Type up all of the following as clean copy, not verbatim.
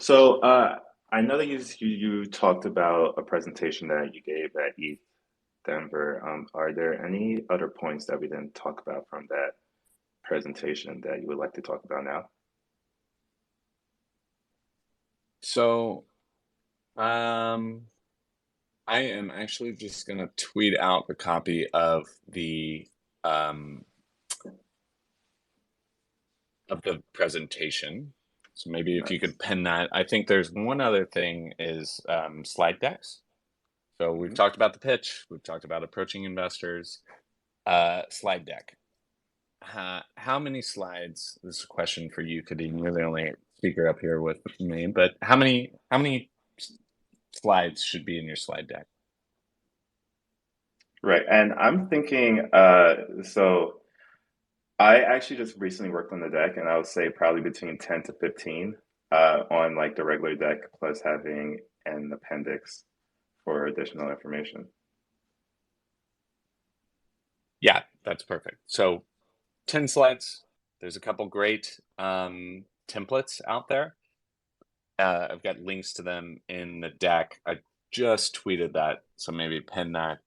So, I know that you talked about a presentation that you gave at ETH Denver. Are there any other points that we didn't talk about from that presentation that you would like to talk about now? So, um, I am actually just gonna tweet out the copy um of the presentation. So maybe if you Nice. could pin that. I think there's one other thing is slide decks. So we've Hmm. talked about the pitch, we've talked about approaching investors. Slide deck. How many slides? This is a question for you, Kadeem. You're the only speaker up here with me, but how many slides should be in your slide deck? Right. And I'm thinking, so I actually just recently worked on the deck, and I would say probably between 10 to 15 on like the regular deck, plus having an appendix for additional information. Yeah, that's perfect. So 10 slides. There's a couple great templates out there. I've got links to them in the deck. I just tweeted that, so maybe pin that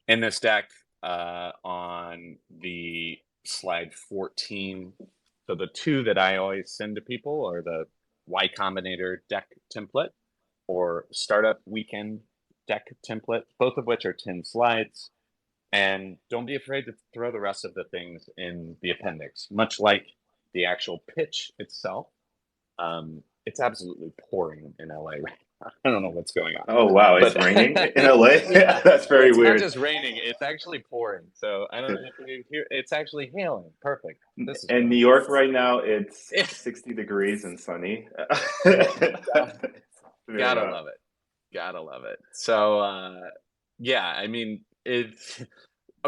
in this deck on the slide 14. So the two that I always send to people are the Y Combinator deck template or Startup Weekend deck template, both of which are 10 slides. And don't be afraid to throw the rest of the things in the appendix, much like the actual pitch itself. It's absolutely pouring in LA right now. I don't know what's going on, Oh, wow, it's but raining in LA? yeah, That's very it's not weird. just raining; it's actually pouring. So I don't know if you hear. It's actually hailing. Perfect. This is In New great. York right now, it's 60 degrees and sunny. Very Gotta odd. love it. Gotta love it. So yeah, I mean it.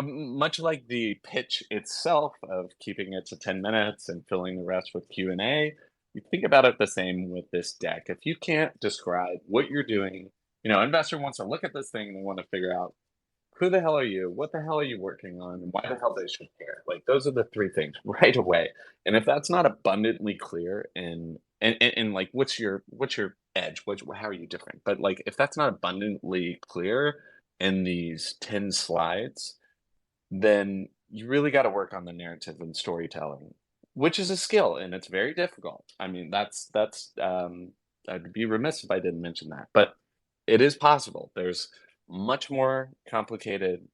Much like the pitch itself of keeping it to 10 minutes and filling the rest with Q&A, you think about it the same with this deck. If you can't describe what you're doing, investor wants to look at this thing and they want to figure out who the hell are you? What the hell are you working on? And why the hell they should care? Like those are the three things right away. And if that's not abundantly clear and like what's your edge? How are you different? But like if that's not abundantly clear in these 10 slides, then you really got to work on the narrative and storytelling, which is a skill and it's very difficult. I mean, I'd be remiss if I didn't mention that, but it is possible. There's much more complicated,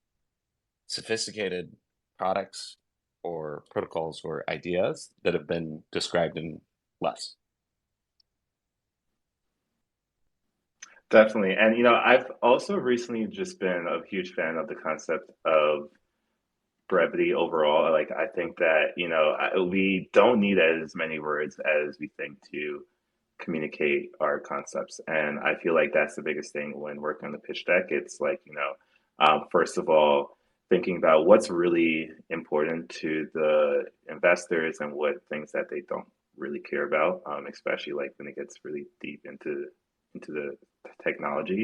sophisticated products or protocols or ideas that have been described in less. Definitely. And I've also recently just been a huge fan of the concept of brevity overall. Like, I think that, we don't need as many words as we think to communicate our concepts. And I feel like that's the biggest thing when working on the pitch deck. It's like, first of all, thinking about what's really important to the investors and what things that they don't really care about, especially like when it gets really deep into the technology.